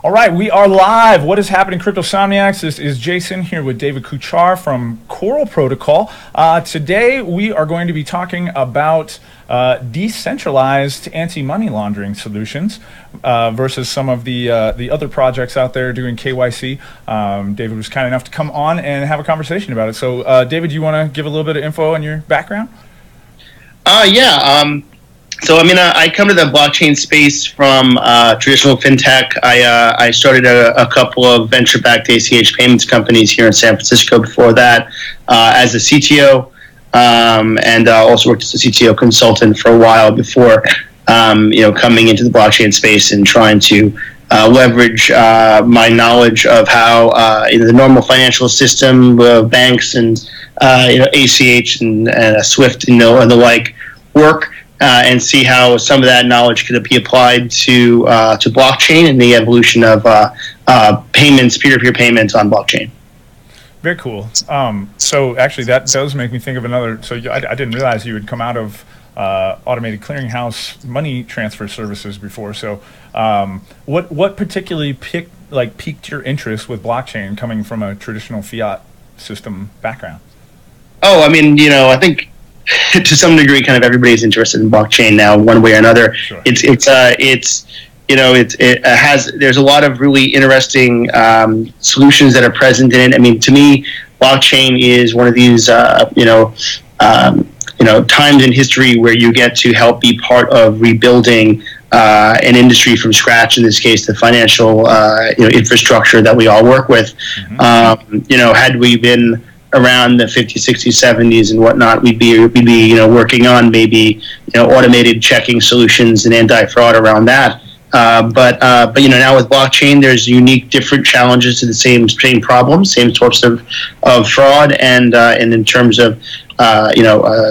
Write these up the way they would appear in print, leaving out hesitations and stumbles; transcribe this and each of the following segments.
All right, we are live. What is happening, Cryptosomniacs? This is Jason here with David Kuchar from Coral Protocol. Today, we are going to be talking about decentralized anti-money laundering solutions versus some of the other projects out there doing KYC. David was kind enough to come on and have a conversation about it. So, David, do you want to give a little bit of info on your background? So, I come to the blockchain space from traditional fintech. I started a couple of venture-backed ACH payments companies here in San Francisco before that as a CTO, and also worked as a CTO consultant for a while before, coming into the blockchain space and trying to leverage my knowledge of how the normal financial system, banks and ACH and SWIFT and the like work. And see how some of that knowledge could be applied to blockchain and the evolution of payments, peer-to-peer payments on blockchain. Very cool. So actually, that does make me think of another. So I didn't realize you had come out of automated clearinghouse money transfer services before. So what particularly piqued your interest with blockchain coming from a traditional fiat system background? Oh, I think to some degree, kind of everybody's interested in blockchain now, one way or another. Sure. There's a lot of really interesting solutions that are present in it. To me, blockchain is one of these times in history where you get to help be part of rebuilding an industry from scratch. In this case, the financial infrastructure that we all work with. Mm-hmm. Had we been around the 50s, 60s, 70s and whatnot, we'd be working on maybe automated checking solutions and anti-fraud around that. But now with blockchain, there's unique, different challenges to the same problems, same sorts of fraud, and in terms of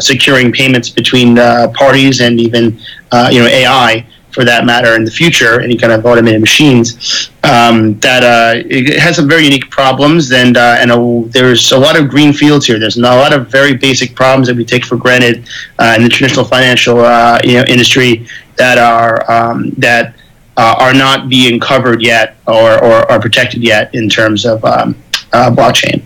securing payments between parties and even AI. For that matter, in the future, any kind of automated machines, it has some very unique problems, and there's a lot of green fields here. There's a lot of very basic problems that we take for granted in the traditional financial industry that are not being covered yet or are protected yet in terms of blockchain.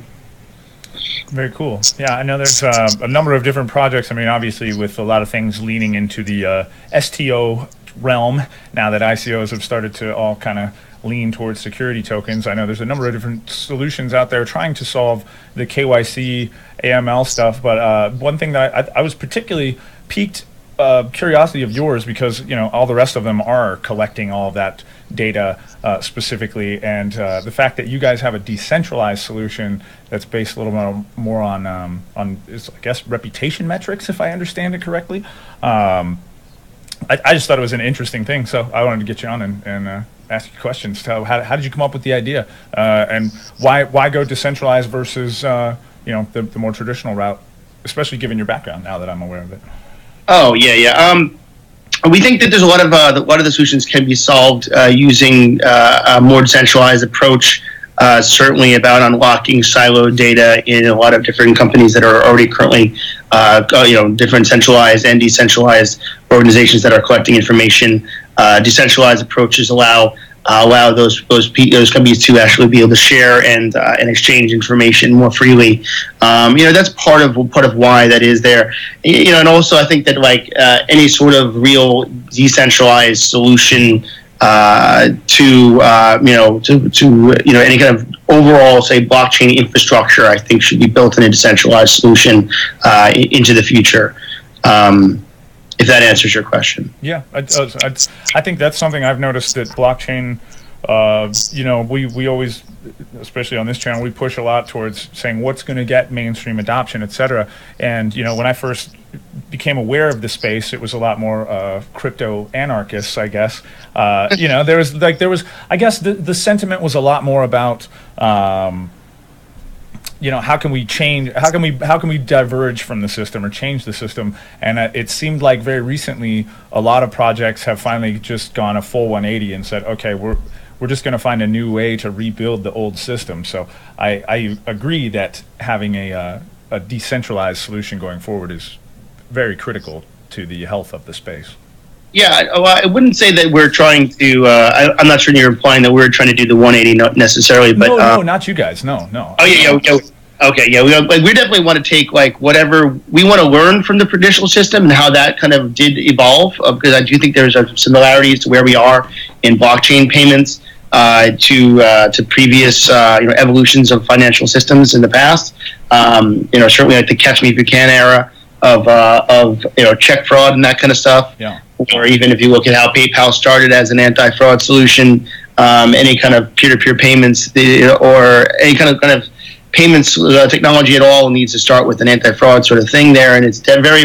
Very cool. Yeah, I know there's a number of different projects. Obviously, with a lot of things leaning into the STO realm now that ICOs have started to all kind of lean towards security tokens. I know there's a number of different solutions out there trying to solve the KYC, AML stuff, but one thing that I was particularly piqued curiosity of yours, because all the rest of them are collecting all of that data specifically, and the fact that you guys have a decentralized solution that's based a little more on I guess reputation metrics, if I understand it correctly. I just thought it was an interesting thing, so I wanted to get you on and ask you questions. So how did you come up with the idea, and why go decentralized versus the more traditional route, especially given your background, now that I'm aware of it? Oh yeah. We think that there's a lot of the solutions can be solved using a more decentralized approach. Certainly about unlocking siloed data in a lot of different companies that are already currently, different centralized and decentralized organizations that are collecting information. Decentralized approaches allow those companies to actually be able to share and exchange information more freely. That's part of why that is there. And also I think that any sort of real decentralized solution to any kind of overall, say, blockchain infrastructure, I think should be built in a decentralized solution into the future. If that answers your question. Yeah, I think that's something I've noticed that blockchain. We always, especially on this channel, we push a lot towards saying what's going to get mainstream adoption, etc. And when I first became aware of the space, it was a lot more crypto anarchists, I guess. There was I guess the sentiment was a lot more about how can we change, how can we diverge from the system or change the system. And it seemed like very recently a lot of projects have finally just gone a full 180 and said, okay, we're just going to find a new way to rebuild the old system. So I agree that having a decentralized solution going forward is very critical to the health of the space. Yeah, well, I wouldn't say that we're trying to. I'm not sure you're implying that we're trying to do the 180 not necessarily, but no, not you guys. No. Oh yeah. Okay, yeah. We definitely want to take like whatever we want to learn from the traditional system and how that kind of did evolve. Because I do think there's similarities to where we are in blockchain payments to previous evolutions of financial systems in the past. Certainly like the catch me if you can era of check fraud and that kind of stuff. Yeah. Or even if you look at how PayPal started as an anti-fraud solution, any kind of peer-to-peer payments or any kind of payments technology at all needs to start with an anti-fraud sort of thing there, and it's very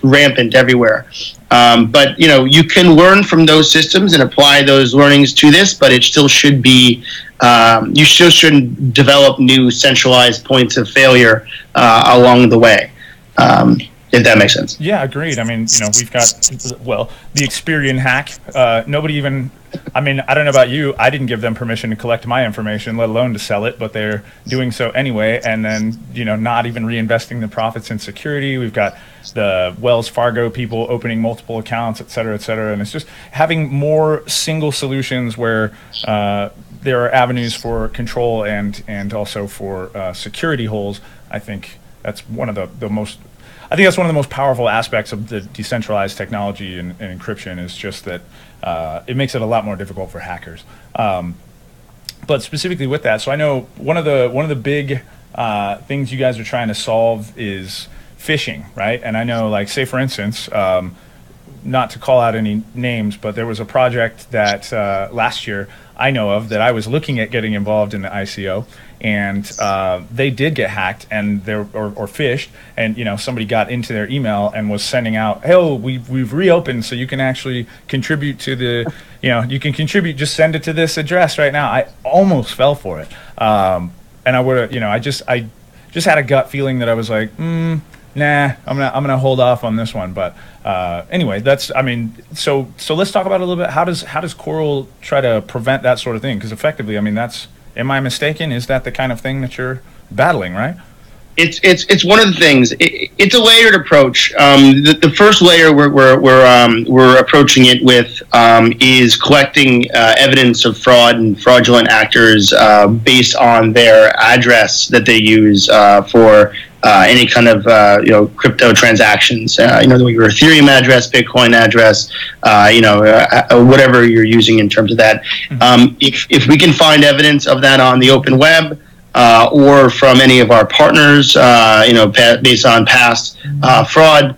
rampant everywhere. But you can learn from those systems and apply those learnings to this, but it still should be you still shouldn't develop new centralized points of failure along the way. If that makes sense. Yeah, agreed. I mean, we've got, the Experian hack. Nobody even, I don't know about you, I didn't give them permission to collect my information, let alone to sell it, but they're doing so anyway, and then, not even reinvesting the profits in security. We've got the Wells Fargo people opening multiple accounts, et cetera, and it's just having more single solutions where there are avenues for control and also for security holes. I think that's one of the most powerful aspects of the decentralized technology and encryption is just that it makes it a lot more difficult for hackers. But specifically with that, so I know one of the big things you guys are trying to solve is phishing, right? And I know, like, say for instance, not to call out any names, but there was a project that last year I know of that I was looking at getting involved in the ICO, and they did get hacked and or phished, and somebody got into their email and was sending out, hey, we've reopened, so you can actually contribute to the you can contribute, just send it to this address right now. I almost fell for it, and I would have I just had a gut feeling that I was like, nah, I'm gonna hold off on this one. But anyway, so let's talk about it a little bit. How does Coral try to prevent that sort of thing? Because effectively, am I mistaken? Is that the kind of thing that you're battling, right? It's one of the things. It's a layered approach. The first layer we're approaching it with is collecting evidence of fraud and fraudulent actors based on their address that they use for any kind of crypto transactions. Your Ethereum address, Bitcoin address, whatever you're using in terms of that. If we can find evidence of that on the open web, or from any of our partners, based on past fraud,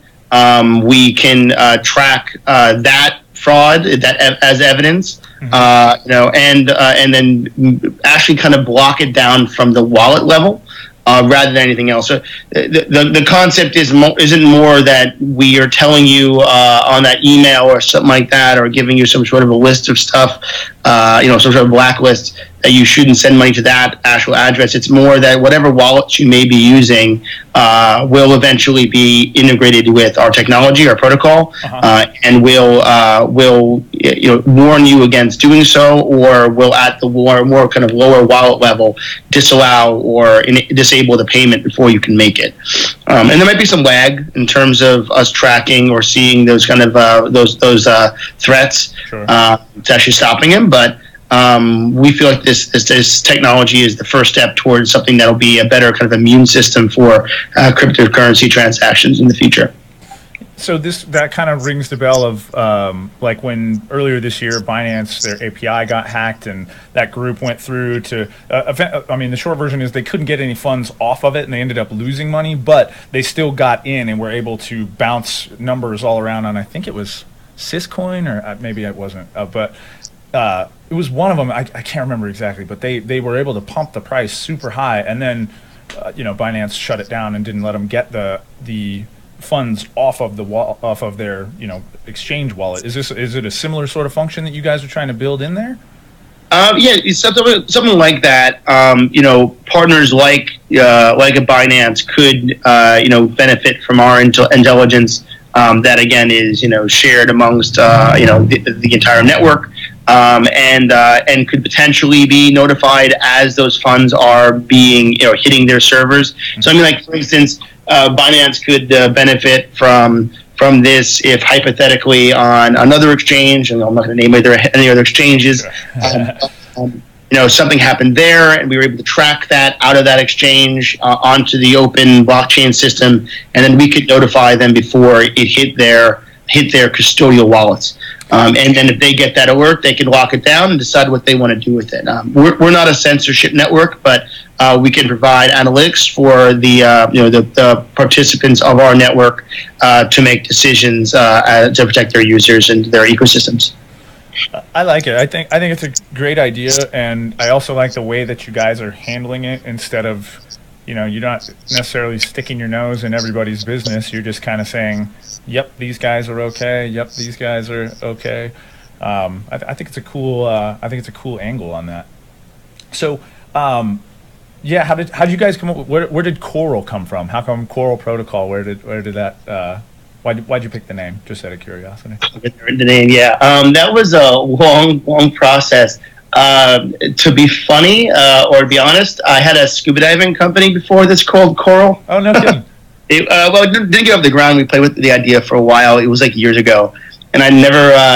we can track that fraud as evidence, and then actually kind of block it down from the wallet level. Rather than anything else. So the concept isn't more that we are telling you on that email or something like that, or giving you some sort of a list of stuff, some sort of blacklist that you shouldn't send money to that actual address. It's more that whatever wallets you may be using will eventually be integrated with our technology, our protocol, and will warn you against doing so, or will at the more kind of lower wallet level disallow or disable the payment before you can make it. And there might be some lag in terms of us tracking or seeing those kind of those threats to actually stopping him, but we feel like this technology is the first step towards something that'll be a better kind of immune system for cryptocurrency transactions in the future. So that kind of rings the bell of like when earlier this year Binance, their API got hacked, and that group went through to the short version is they couldn't get any funds off of it, and they ended up losing money, but they still got in and were able to bounce numbers all around on, I think it was Syscoin, or maybe it wasn't, but it was one of them. I can't remember exactly, but they were able to pump the price super high, and then Binance shut it down and didn't let them get the funds off of their exchange wallet. Is it a similar sort of function that you guys are trying to build in there? Yeah, it's something like that. Partners like a Binance could benefit from our intelligence that again is shared amongst the entire network. And could potentially be notified as those funds are being hitting their servers. So like for instance, Binance could benefit from from this if hypothetically on another exchange, and I'm not going to name any other exchanges, something happened there, and we were able to track that out of that exchange onto the open blockchain system, and then we could notify them before it hit their custodial wallets. And then if they get that alert, they can lock it down and decide what they want to do with it. We're not a censorship network, but we can provide analytics for the participants of our network to make decisions to protect their users and their ecosystems. I like it. I think it's a great idea, and I also like the way that you guys are handling it. Instead of, you're not necessarily sticking your nose in everybody's business. You're just kind of saying, "Yep, these guys are okay. Yep, these guys are okay." I think it's a cool. Angle on that. So, yeah, how did you guys come up with? Where did Coral come from? How come Coral Protocol? Where did that? Why'd you pick the name? Just out of curiosity. The name, yeah. That was a long process. To be funny, or to be honest, I had a scuba diving company before this called Coral. Oh, no kidding. It didn't get off the ground. We played with the idea for a while. It was like years ago, and I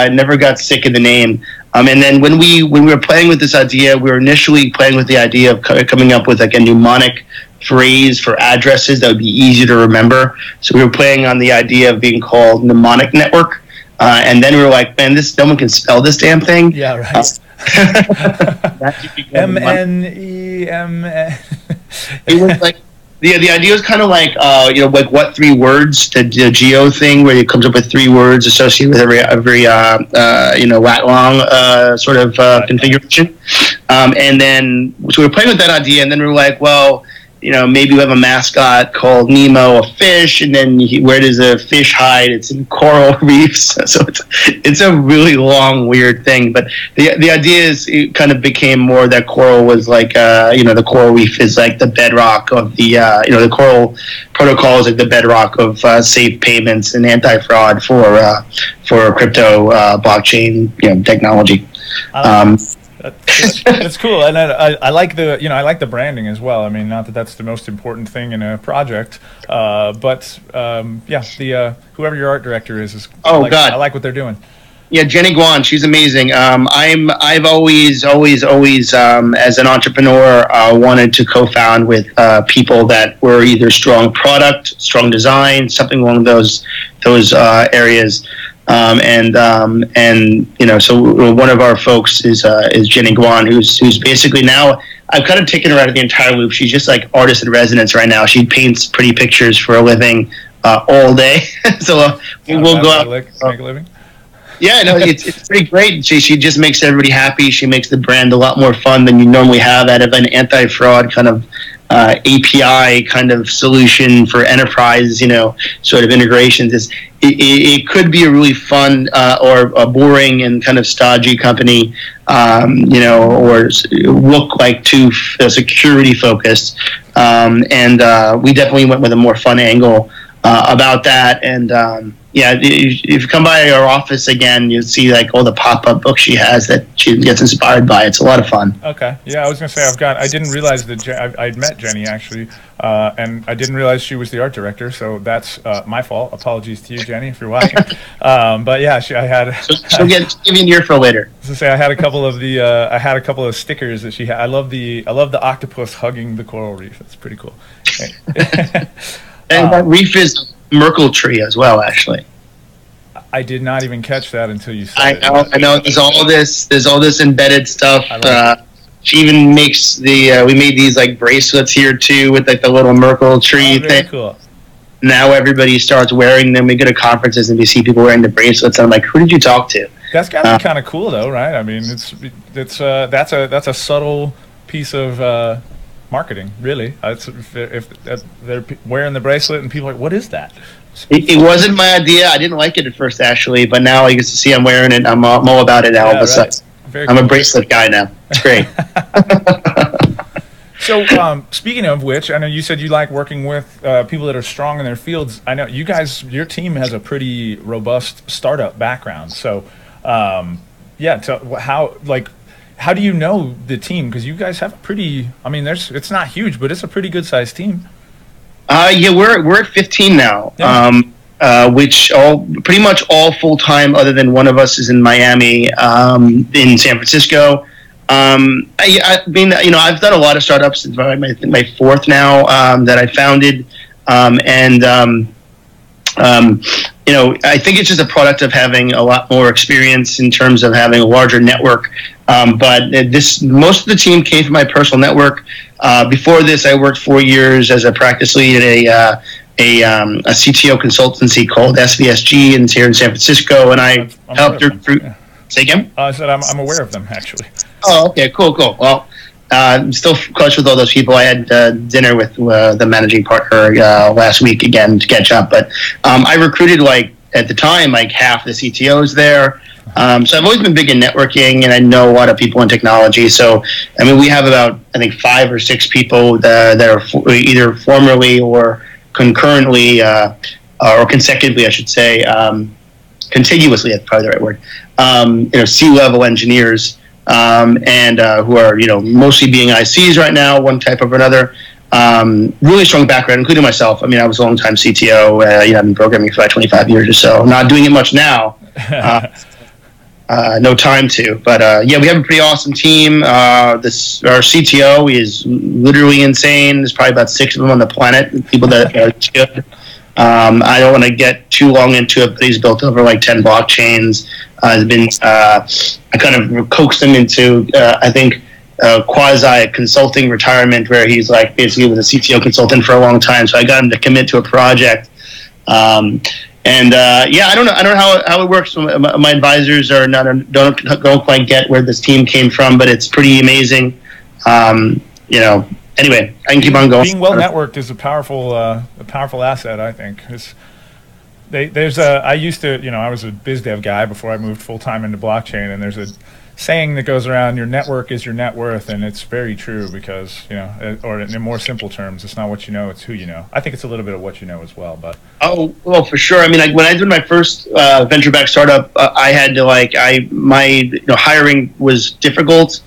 never got sick of the name. And then when we were playing with this idea, we were initially playing with the idea of coming up with like a mnemonic phrase for addresses that would be easy to remember. So we were playing on the idea of being called Mnemonic Network, and then we were like, man, no one can spell this damn thing. Yeah, right. MNEMN. It was like the idea was kind of like like what three words, the geo thing where it comes up with 3 words associated with every lat long sort of configuration. And then so we were playing with that idea, and then we were like, well, maybe we have a mascot called Nemo, a fish, and then where does a fish hide? It's in coral reefs. So it's a really long, weird thing. But the idea is it kind of became more that coral was like, the coral reef is like the bedrock of the Coral Protocol is like the bedrock of safe payments and anti-fraud for crypto blockchain technology. That's cool, and I like the branding as well. I mean, not that that's the most important thing in a project, but whoever your art director is God, I like what they're doing. Yeah, Jenny Guan, she's amazing. I've always as an entrepreneur wanted to co-found with people that were either strong product, strong design, something along those areas. So one of our folks is Jenny Guan, who's basically now, I've kind of taken her out of the entire loop. She's just like artist in residence right now. She paints pretty pictures for a living all day. So we'll go out. Make a living? Yeah, no, it's pretty great. She just makes everybody happy. She makes the brand a lot more fun than you normally have out of an anti-fraud kind of API kind of solution for enterprise, sort of integrations. It could be a really fun or a boring and kind of stodgy company, or look like too security focused. We definitely went with a more fun angle about that. And if you come by our office again, you'll see like all the pop-up books she has that she gets inspired by. It's a lot of fun. Okay. Yeah, I was going to say I didn't realize that I'd met Jenny actually, and I didn't realize she was the art director. So that's my fault. Apologies to you, Jenny, if you're watching. But yeah, I had. She'll give you an ear for later. I was going to say I had a couple of stickers that she had. I love the octopus hugging the coral reef. That's pretty cool. And that reef is Merkle tree as well, actually. I did not even catch that until you said it. I know. There's all this embedded stuff. She even makes we made these like bracelets here too with like the little Merkle tree thing. Cool. Now everybody starts wearing them. We go to conferences and we see people wearing the bracelets. I'm like, who did you talk to? That's gotta be kind of cool though, right? I mean, that's a subtle piece of marketing, really. If they're wearing the bracelet and people are like, what is that? It wasn't my idea. I didn't like it at first, actually, but now I get to see I'm wearing it. I'm all about it now. All of a sudden, I'm a bracelet guy now. It's great. So, speaking of which, I know you said you like working with people that are strong in their fields. I know you guys, your team has a pretty robust startup background. So, so how do you know the team? Because you guys have a pretty, I mean, it's not huge, but it's a pretty good sized team. We're at 15 now. Yeah. which pretty much all full time, other than one of us is in Miami, in San Francisco. I mean, I've done a lot of startups. It's my fourth now that I founded, I think it's just a product of having a lot more experience in terms of having a larger network. But most of the team came from my personal network. Before this, I worked 4 years as a practice lead at a CTO consultancy called SVSG here in San Francisco, and I helped recruit. Yeah. Say again? I said I'm aware of them, actually. Oh, okay, cool. Well, I'm still close with all those people. I had dinner with the managing partner last week again to catch up. But I recruited, at the time, half the CTOs there. So I've always been big in networking, and I know a lot of people in technology. So, I mean, we have about, I think, 5 or 6 people that are either formerly or concurrently, or consecutively, I should say, contiguously, that's probably the right word, C-level engineers, and who are, mostly being ICs right now, one type or another. Really strong background, including myself. I mean, I was a long-time CTO. I've been programming for like 25 years or so. Not doing it much now. No time to. But, we have a pretty awesome team. Our CTO is literally insane. There's probably about 6 of them on the planet, people that are good. I don't want to get too long into it, but he's built over 10 blockchains. I kind of coaxed him into, I think, quasi consulting retirement, where he's basically was a CTO consultant for a long time. So I got him to commit to a project. I don't know how it works. My advisors don't quite get where this team came from, but it's pretty amazing. Anyway, I can keep on going. Being well networked is a powerful asset, I think. I used to, I was a biz dev guy before I moved full time into blockchain, and there's a saying that goes around: your network is your net worth, and it's very true because, or in more simple terms, it's not what you know, it's who you know. I think it's a little bit of what you know as well, but. Oh, well, for sure. I mean, when I did my first venture-backed startup, I had to my hiring was difficult.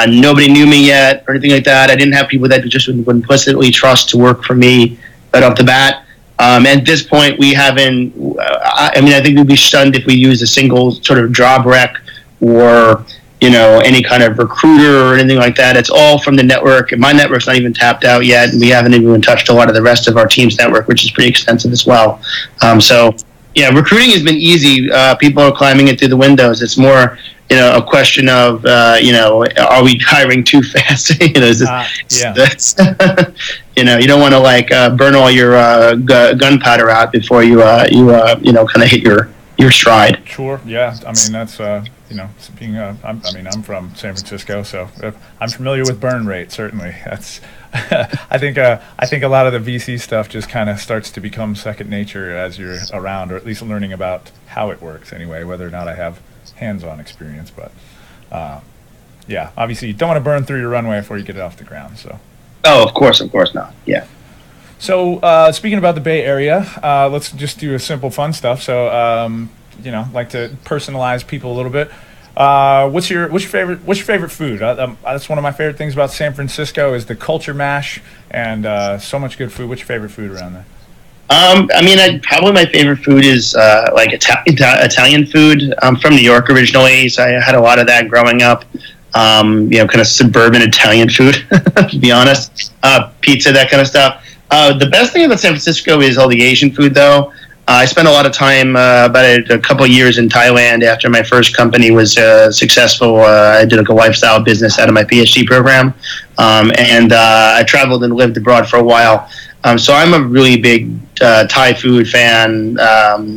Nobody knew me yet or anything like that. I didn't have people that just would implicitly trust to work for me right off the bat. At this point, we haven't. I think we'd be stunned if we used a single sort of job rec or any kind of recruiter or anything like that. It's all from the network, and my network's not even tapped out yet, and we haven't even touched a lot of the rest of our team's network, which is pretty extensive as well. Recruiting has been easy. People are climbing it through the windows. It's more a question of are we hiring too fast? You don't want to burn all your gunpowder out before you kind of hit your stride. Sure. Yeah. I mean, that's I'm from San Francisco, so I'm familiar with burn rate. Certainly, that's. I think a lot of the VC stuff just kind of starts to become second nature as you're around, or at least learning about how it works anyway. Whether or not I have hands-on experience, but obviously you don't want to burn through your runway before you get it off the ground. So. Oh, of course not. Yeah. So speaking about the Bay Area, let's just do a simple fun stuff. So like to personalize people a little bit. What's your favorite food? That's one of my favorite things about San Francisco is the culture mash and so much good food. What's your favorite food around there? Probably my favorite food is Italian food. I'm from New York originally, so I had a lot of that growing up. Kind of suburban Italian food, to be honest. Pizza, that kind of stuff. The best thing about San Francisco is all the Asian food, though. I spent a lot of time, about a couple of years in Thailand after my first company was successful. I did a lifestyle business out of my PhD program, and I traveled and lived abroad for a while. So I'm a really big Thai food fan,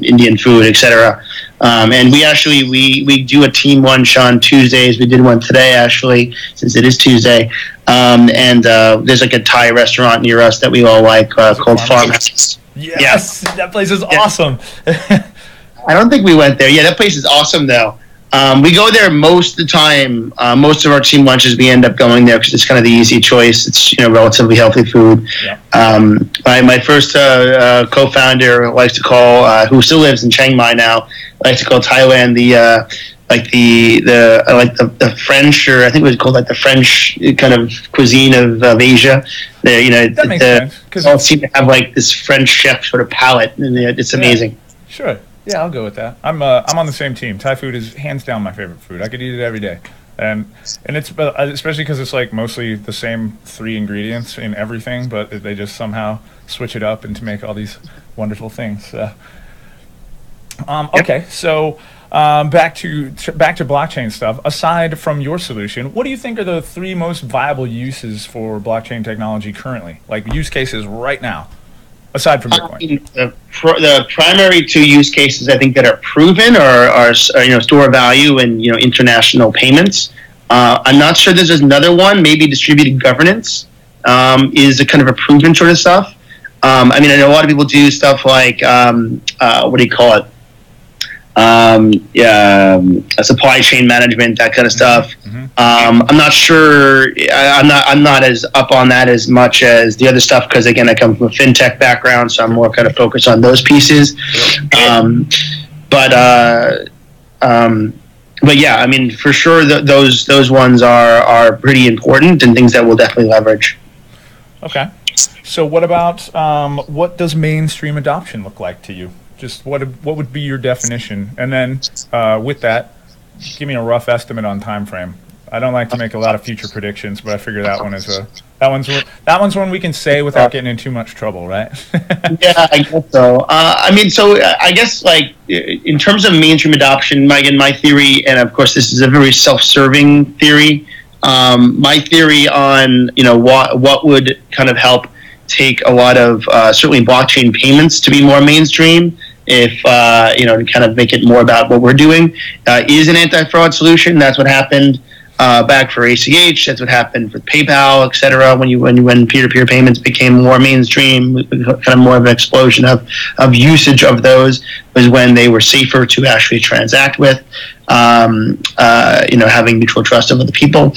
Indian food, etc. And we do a team lunch on Tuesdays. We did one today, actually, since it is Tuesday. And there's a Thai restaurant near us that we all like called Farmhouse. Yes, yeah. That place is awesome. I don't think we went there. Yeah, that place is awesome, though. We go there most of the time. Most of our team lunches, we end up going there because it's kind of the easy choice. It's relatively healthy food. Yeah. My first co-founder likes to call, who still lives in Chiang Mai now, likes to call Thailand the French, or I think it was called the French kind of cuisine of Asia. That makes sense. All seem to have this French chef sort of palate, and it's amazing. Sure. Yeah, I'll go with that. I'm on the same team. Thai food is hands down my favorite food. I could eat it every day. And it's especially because it's like mostly the same three ingredients in everything, but they just somehow switch it up and to make all these wonderful things. Okay, so back to blockchain stuff. Aside from your solution, what do you think are the three most viable uses for blockchain technology currently? Like use cases right now, aside from Bitcoin. The primary two use cases I think that are proven are store of value and international payments. I'm not sure there's another one. Maybe distributed governance is a kind of a proven sort of stuff. I know a lot of people do stuff like what do you call it? Supply chain management, that kind of stuff. I'm not sure. I'm not as up on that as much as the other stuff because again, I come from a fintech background, so I'm more kind of focused on those pieces. But yeah, for sure those ones are pretty important and things that we'll definitely leverage. Okay. So what about what does mainstream adoption look like to you? Just what would be your definition? And then with that, give me a rough estimate on time frame. I don't like to make a lot of future predictions, but I figure that one's one we can say without getting in too much trouble, right? Yeah, I guess so. So I guess like in terms of mainstream adoption, my theory, and of course this is a very self-serving theory. My theory on what would kind of help take a lot of certainly blockchain payments to be more mainstream if to kind of make it more about what we're doing is an anti-fraud solution. That's what happened back for ACH. That's what happened with PayPal, etc. When peer-to-peer payments became more mainstream, kind of more of an explosion of usage of those was when they were safer to actually transact with, having mutual trust of other people.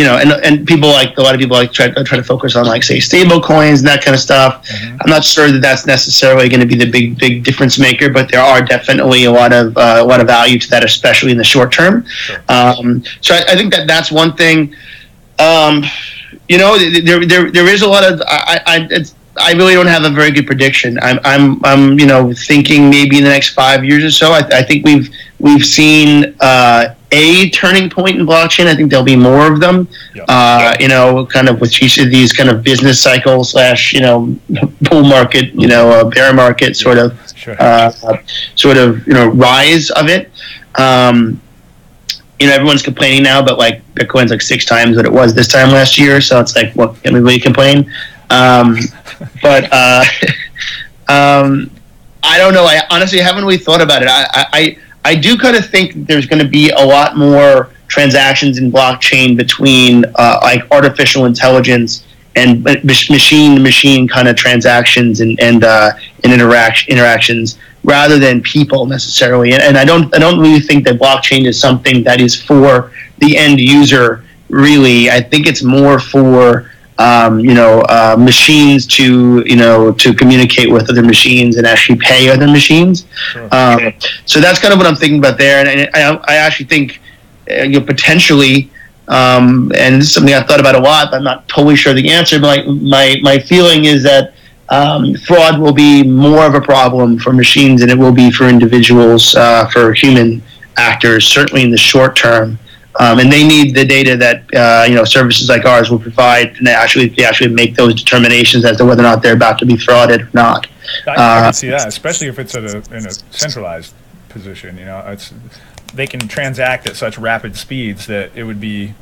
And people a lot of people try to focus on say stable coins and that kind of stuff. I'm not sure that that's necessarily going to be the big difference maker, but there are definitely a lot of value to that, especially in the short term. Sure. So I think that's one thing. There is a lot of I really don't have a very good prediction. I'm thinking maybe in the next 5 years or so. I think we've seen a turning point in blockchain. I think there'll be more of them. Kind of with each of these kind of business cycles / bull market, bear market sort of rise of it. Everyone's complaining now, but like Bitcoin's like 6 times what it was this time last year. So it's like, what can we really complain? But I don't know. I honestly haven't really thought about it. I do kind of think there's going to be a lot more transactions in blockchain between like artificial intelligence and machine-to-machine kind of transactions and interactions rather than people necessarily. And I don't really think that blockchain is something that is for the end user. Really, I think it's more for machines to communicate with other machines and actually pay other machines. Sure. So that's kind of what I'm thinking about there. And I actually think potentially, and this is something I've thought about a lot, but I'm not totally sure the answer, but my feeling is that fraud will be more of a problem for machines than it will be for individuals, for human actors, certainly in the short term. And they need the data that services like ours will provide, and they actually make those determinations as to whether or not they're about to be frauded or not. I can see that, especially if it's in a centralized position. They can transact at such rapid speeds that it would be,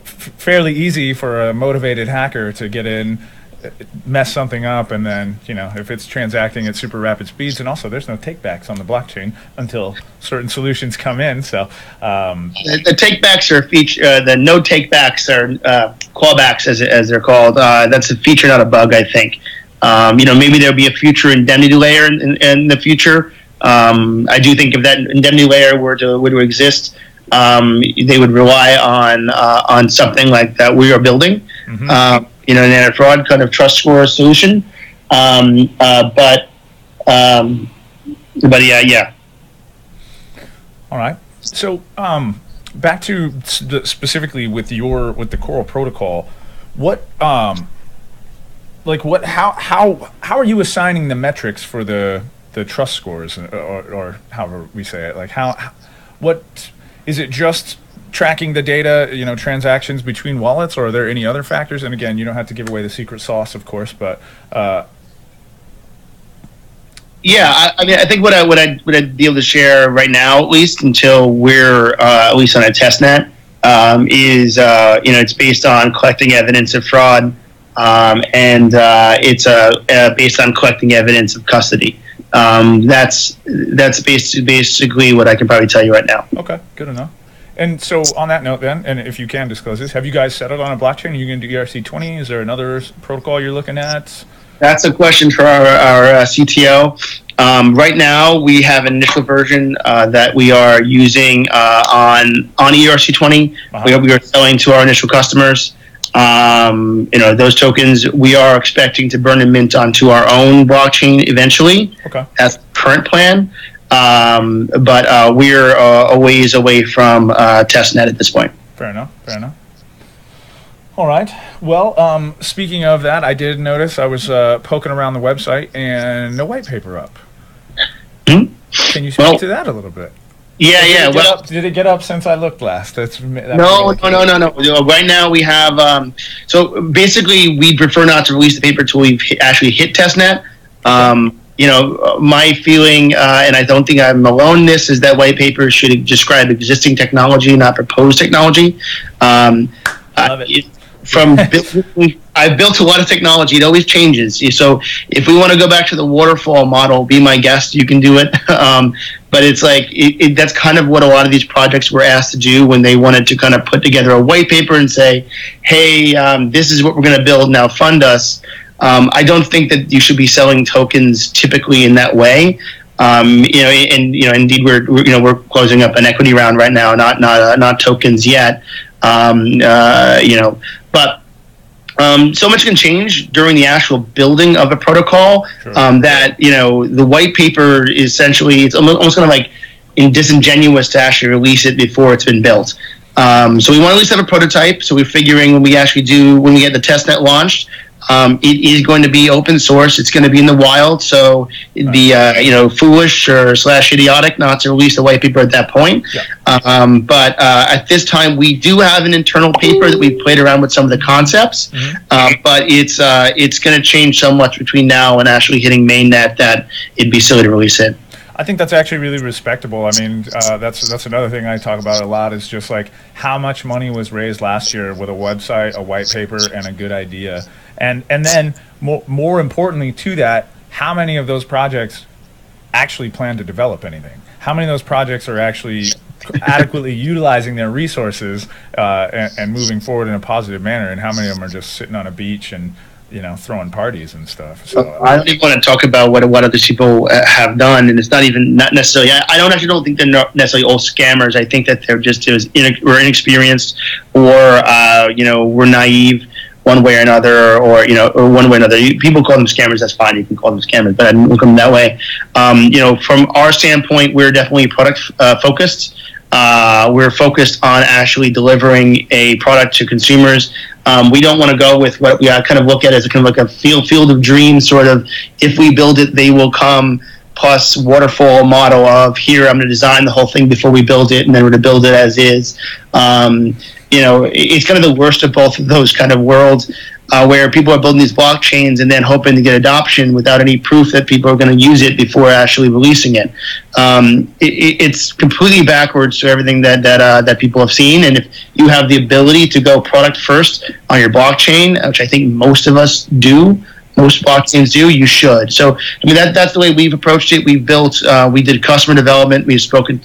fairly easy for a motivated hacker to get in, mess something up, and then if it's transacting at super rapid speeds, and also there's no takebacks on the blockchain until certain solutions come in. So the takebacks are the no takebacks are clawbacks as they're called. That's a feature, not a bug, I think. Maybe there'll be a future indemnity layer in the future. I do think if that indemnity layer were to exist, they would rely on something like that we are building. An anti-fraud kind of trust score solution. But yeah. All right. So back to specifically with the Coral protocol, what like what how are you assigning the metrics for the trust scores, or however we say it? Like what is it? Just tracking the data, transactions between wallets, or are there any other factors? And again, you don't have to give away the secret sauce, of course, but yeah, I mean, I think what I'd be able to share right now, at least until we're at least on a test net, is it's based on collecting evidence of fraud, and it's based on collecting evidence of custody. That's basically what I can probably tell you right now. Okay, good enough. And so on that note then, and if you can disclose this, have you guys settled on a blockchain? Are you going to do ERC20? Is there another protocol you're looking at? That's a question for our CTO. Right now, we have an initial version that we are using on ERC20. Uh-huh. We are selling to our initial customers. Those tokens we are expecting to burn and mint onto our own blockchain eventually. Okay. That's the current plan. But we're a ways away from testnet at this point. Fair enough. All right. Well, speaking of that, I did notice I was poking around the website and no white paper up. Hmm? Can you speak to that a little bit? Yeah. Did it get up since I looked last? No. Right now we have. So basically, we prefer not to release the paper until we've actually hit testnet. My feeling, and I don't think I'm alone in this, is that white paper should describe existing technology, not proposed technology. Love it. I've built a lot of technology. It always changes. So if we want to go back to the waterfall model, be my guest, you can do it. But it's like that's kind of what a lot of these projects were asked to do when they wanted to kind of put together a white paper and say, hey, this is what we're going to build, now fund us. I don't think that you should be selling tokens typically in that way. Indeed, we're closing up an equity round right now, not tokens yet. But so much can change during the actual building of a protocol. Sure. That the white paper is essentially, it's almost kind of like disingenuous to actually release it before it's been built. So we want to at least have a prototype. So we're figuring when we get the testnet launched, it is going to be open source. It's going to be in the wild. So it'd be foolish or / idiotic not to release the white paper at that point. Yeah. But at this time, we do have an internal paper that we've played around with some of the concepts. Mm-hmm. But it's going to change so much between now and actually hitting mainnet that it'd be silly to release it. I think that's actually really respectable. I mean, that's another thing I talk about a lot, is just like how much money was raised last year with a website, a white paper, and a good idea. And then more importantly to that, how many of those projects actually plan to develop anything? How many of those projects are actually adequately utilizing their resources and moving forward in a positive manner? And how many of them are just sitting on a beach and throwing parties and stuff? So I don't even want to talk about what other people have done, and it's not necessarily. I don't think they're not necessarily all scammers. I think that they're just we're inexperienced, or we're naive one way or another, or one way or another. People call them scammers. That's fine. You can call them scammers, but I don't look at them that way. From our standpoint, we're definitely product focused. We're focused on actually delivering a product to consumers. We don't want to go with what we kind of look at as kind of like a field of dreams, sort of, if we build it, they will come, plus waterfall model of, here, I'm going to design the whole thing before we build it, and then we're going to build it as is. It's kind of the worst of both of those kind of worlds, where people are building these blockchains and then hoping to get adoption without any proof that people are going to use it before actually releasing it. It's completely backwards to everything that people have seen. And if you have the ability to go product first on your blockchain, which I think most of us do, most blockchains do, you should. So, I mean, that's the way we've approached it. We've built, we did customer development. We've spoke to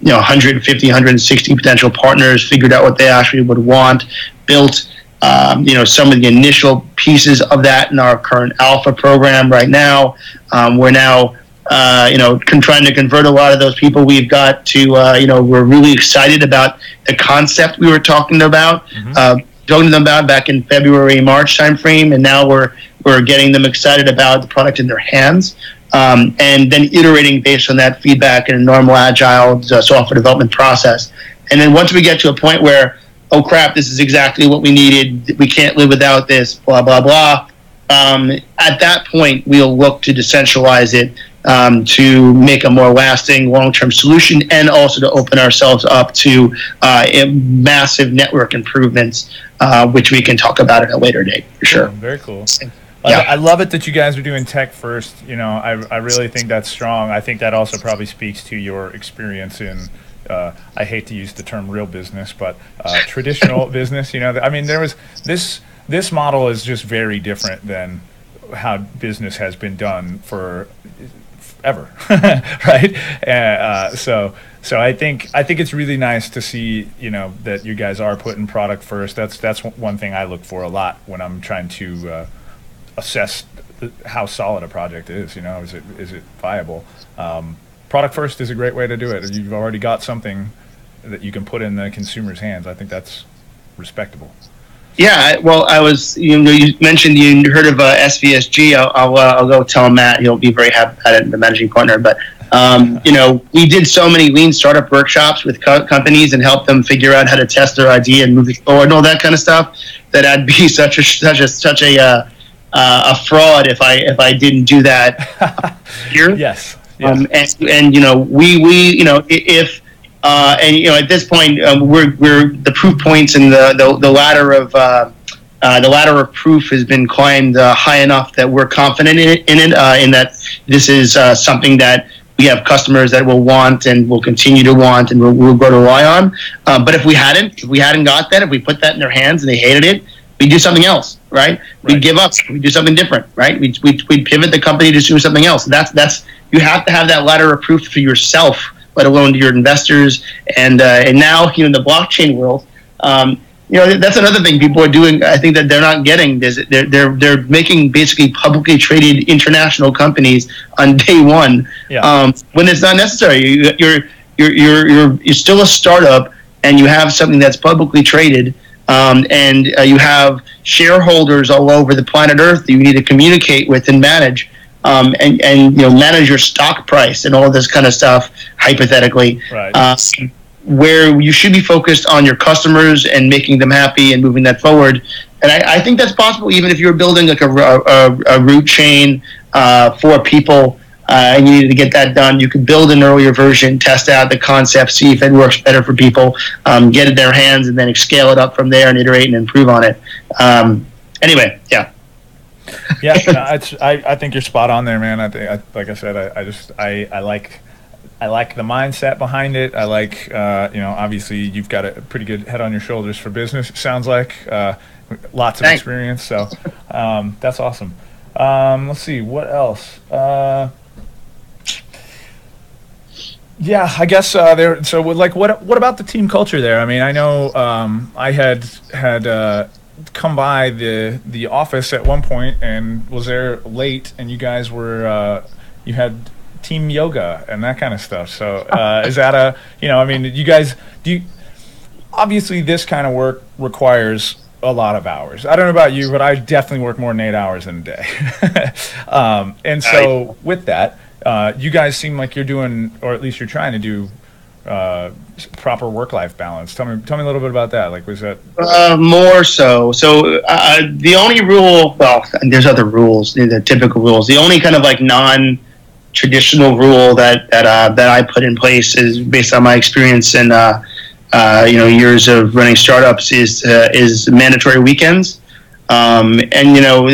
150, 160 potential partners, figured out what they actually would want, built some of the initial pieces of that in our current alpha program right now. We're now trying to convert a lot of those people we've got to we're really excited about the concept we were talking about. Mm-hmm. Talking to them about back in February, March timeframe, and now we're getting them excited about the product in their hands, and then iterating based on that feedback in a normal agile software development process. And then once we get to a point where, oh crap, this is exactly what we needed, we can't live without this, blah blah blah, At that point, we'll look to decentralize it to make a more lasting long-term solution, and also to open ourselves up to massive network improvements, which we can talk about at a later date for sure. Very cool. Yeah. I love it that you guys are doing tech first. You know, I really think that's strong. I think that also probably speaks to your experience in, I hate to use the term real business, but traditional business. You know, I mean, there was this model is just very different than how business has been done for ever, right? So I think it's really nice to see, you know, that you guys are putting product first. That's one thing I look for a lot when I'm trying to assess how solid a project is. You know, is it viable? Product first is a great way to do it. You've already got something that you can put in the consumer's hands. I think that's respectable. Yeah, well, you mentioned you heard of SVSG. I'll go tell Matt. He'll be very happy at it, the managing partner. But you know, we did so many lean startup workshops with companies and helped them figure out how to test their idea and move it forward and all that kind of stuff. That I'd be such a fraud if I didn't do that here. Yes. Yeah. And you know, we you know, if and you know, at this point, we're the proof points and the ladder of proof has been climbed high enough that we're confident in it, in that this is something that we have customers that will want and will continue to want and we'll grow to rely on. But if we hadn't got that, if we put that in their hands and they hated it, we'd do something else, right? We'd give up. We'd do something different, right? We'd pivot the company to do something else. That's you have to have that ladder of proof for yourself, let alone to your investors. And now, you know, in the blockchain world, you know, that's another thing people are doing. I think that they're not getting is they're making basically publicly traded international companies on day one, when it's not necessary. You're still a startup, and you have something that's publicly traded, and you have shareholders all over the planet Earth that you need to communicate with and manage. And you know, manage your stock price and all of this kind of stuff, hypothetically, right. Where you should be focused on your customers and making them happy and moving that forward. And I think that's possible even if you're building like a root chain for people and you need to get that done. You can build an earlier version, test out the concept, see if it works better for people, get it in their hands, and then scale it up from there and iterate and improve on it. Anyway, yeah. Yeah, no, I think you're spot on there, man. Like I said, I like the mindset behind it. I like, you know, obviously you've got a pretty good head on your shoulders for business. It sounds like lots of experience. So that's awesome. Let's see what else. Yeah, I guess there. So, like, what about the team culture there? I mean, I know I had come by the office at one point and was there late, and you guys were you had team yoga and that kind of stuff. So is that you know, I mean, you guys obviously this kind of work requires a lot of hours. I don't know about you, but I definitely work more than 8 hours in a day. And so with that, you guys seem like you're doing, or at least you're trying to do, proper work-life balance. Tell me a little bit about that. Like, was that more so? So the only rule, well, and there's other rules, the typical rules. The only kind of like non-traditional rule that I put in place is based on my experience and you know, years of running startups is mandatory weekends. And you know,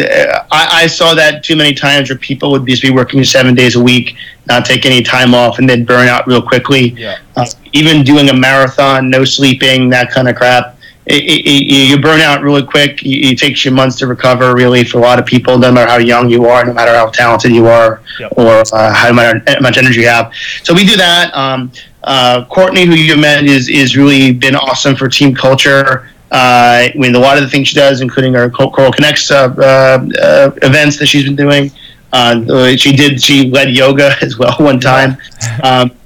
I saw that too many times where people would just be working 7 days a week, not take any time off, and then burn out real quickly. Yeah. Even doing a marathon, no sleeping, that kind of crap, you burn out really quick. It takes you months to recover, really, for a lot of people, no matter how young you are, no matter how talented you are, yep. or how much energy you have. So we do that. Courtney, who you met, is really been awesome for team culture. I mean, a lot of the things she does, including our Coral Connects events that she's been doing. She led yoga as well one time,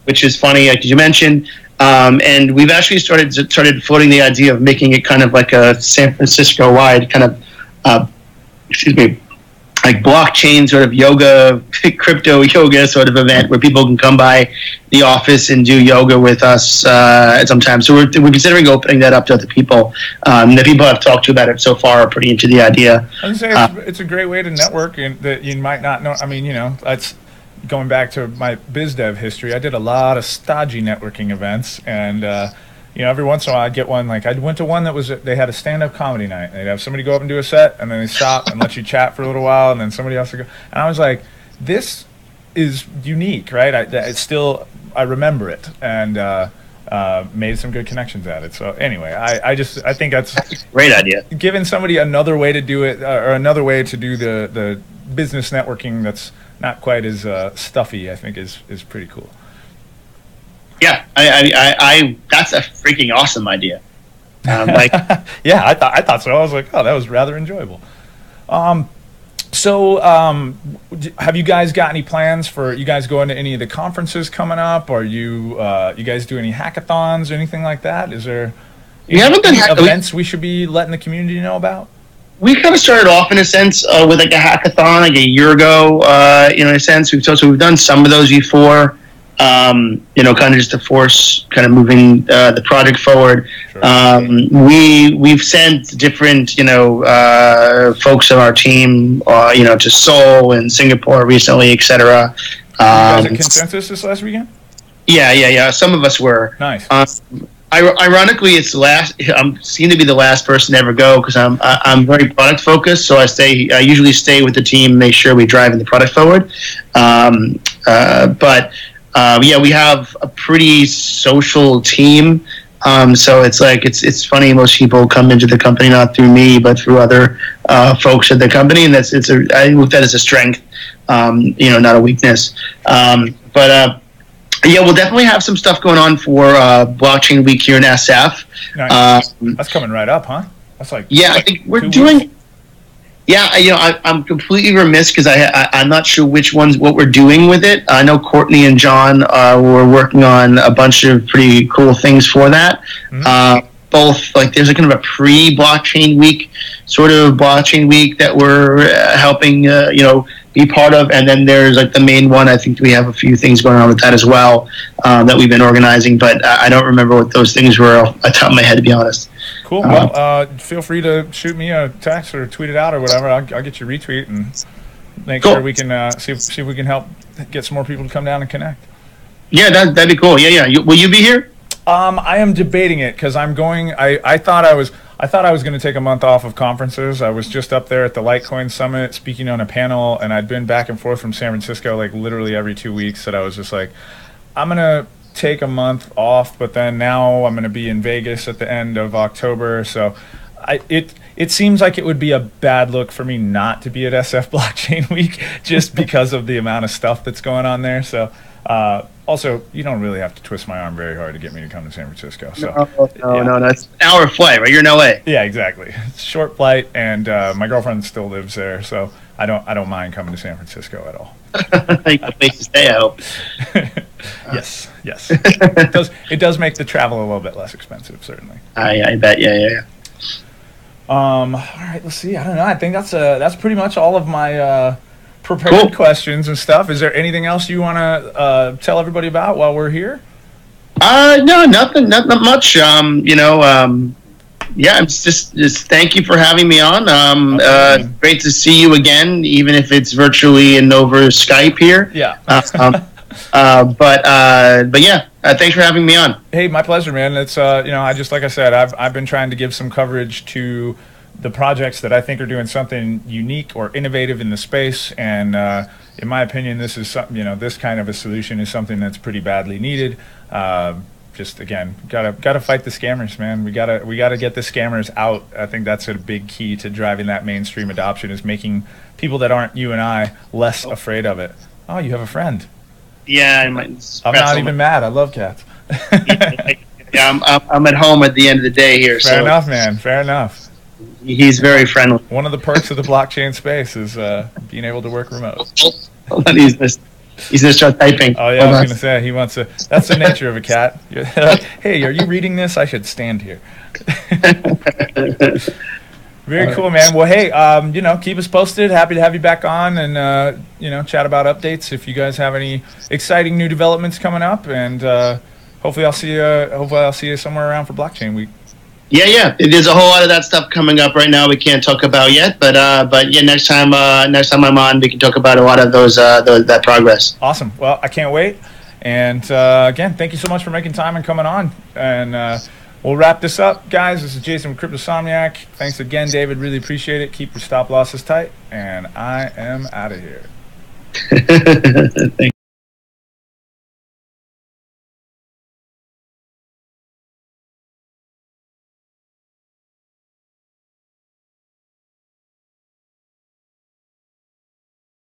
which is funny, like you mentioned. And we've actually started floating the idea of making it kind of like a San Francisco-wide kind of, like blockchain sort of yoga, crypto yoga sort of event where people can come by the office and do yoga with us sometimes. So we're considering opening that up to other people. The people I've talked to about it so far are pretty into the idea. I would say it's a great way to network and that you might not know. I mean, that's going back to my biz dev history. I did a lot of stodgy networking events, and every once in a while I'd get one. Like I went to one that they had a stand-up comedy night. They'd have somebody go up and do a set, and then they stop and let you chat for a little while, and then somebody else would go. And I was like, this is unique, right? I remember it, and made some good connections at it. So anyway, I think that's a great idea. Giving somebody another way to do it, or another way to do the business networking that's not quite as stuffy, I think is pretty cool. Yeah, I that's a freaking awesome idea. Yeah, I thought so. I was like, oh, that was rather enjoyable. So have you guys got any plans for you guys going to any of the conferences coming up? Or you guys do any hackathons or anything like that? Is there any events we should be letting the community know about? We kind of started off in a sense with like a hackathon like a year ago. In a sense, we've done some of those before. Kind of just to force kind of moving the project forward. Sure. We've sent different folks on our team to Seoul and Singapore recently, etc. You guys at Consensus this last weekend? Yeah. Some of us were. Nice. Ironically, it's seem to be the last person to ever go because I'm very product focused. So I usually stay with the team, make sure we drive the product forward. We have a pretty social team. So it's funny. Most people come into the company not through me, but through other folks at the company, and I look at that as a strength, not a weakness. We'll definitely have some stuff going on for Blockchain Week here in SF. Nice. That's coming right up, huh? That's I think we're doing. Weeks. Yeah, I'm completely remiss because I'm not sure what we're doing with it. I know Courtney and John were working on a bunch of pretty cool things for that. Mm-hmm. Both there's a kind of a pre-blockchain week, sort of blockchain week that we're helping be part of, and then there's the main one. I think we have a few things going on with that as well that we've been organizing, but I don't remember what those things were off the top of my head, to be honest. Cool. Well, feel free to shoot me a text or tweet it out or whatever. I'll get you retweet and make sure we can see if we can help get some more people to come down and connect. Yeah, that'd be cool. Yeah. Will you be here? I am debating it because I'm going. I thought I was going to take a month off of conferences. I was just up there at the Litecoin Summit speaking on a panel, and I'd been back and forth from San Francisco literally every 2 weeks. That I was just like, I'm gonna take a month off, but then now I'm going to be in Vegas at the end of October. So it seems like it would be a bad look for me not to be at SF Blockchain Week just because of the amount of stuff that's going on there. So also, you don't really have to twist my arm very hard to get me to come to San Francisco. So no, it's an hour flight, right? You're in LA. Yeah, exactly. It's a short flight, and my girlfriend still lives there, so I don't mind coming to San Francisco at all. A place to stay, I hope. Yes. It does make the travel a little bit less expensive, certainly. I bet. Yeah. All right, let's see. I don't know. I think that's pretty much all of my prepared questions and stuff. Is there anything else you want to tell everybody about while we're here? No, nothing. Not much. Yeah, just thank you for having me on. Great to see you again, even if it's virtually and over Skype here. Yeah. But yeah, thanks for having me on. Hey, my pleasure, man. It's like I said, I've been trying to give some coverage to the projects that I think are doing something unique or innovative in the space, and in my opinion, this is something. This kind of a solution is something that's pretty badly needed. Just again, gotta fight the scammers, man. We gotta get the scammers out. I think that's a big key to driving that mainstream adoption, is making people that aren't you and I less afraid of it. Oh, you have a friend. Yeah, I'm not even mad. I love cats. Yeah, I'm at home at the end of the day here. Fair enough, man. Fair enough. He's very friendly. One of the perks of the blockchain space is being able to work remote. Hold on, he's gonna start typing. Oh yeah, I was gonna say he wants to. That's the nature of a cat. Like, hey, are you reading this? I should stand here. Very cool, man. Well, hey, keep us posted. Happy to have you back on and, chat about updates if you guys have any exciting new developments coming up. And hopefully I'll see you somewhere around for Blockchain Week. Yeah. There's a whole lot of that stuff coming up right now we can't talk about yet, but yeah, next time I'm on, we can talk about a lot of that progress. Awesome. Well, I can't wait. And again, thank you so much for making time and coming on. And we'll wrap this up, guys. This is Jason from Cryptosomniac. Thanks again, David. Really appreciate it. Keep your stop losses tight. And I am out of here. Thanks.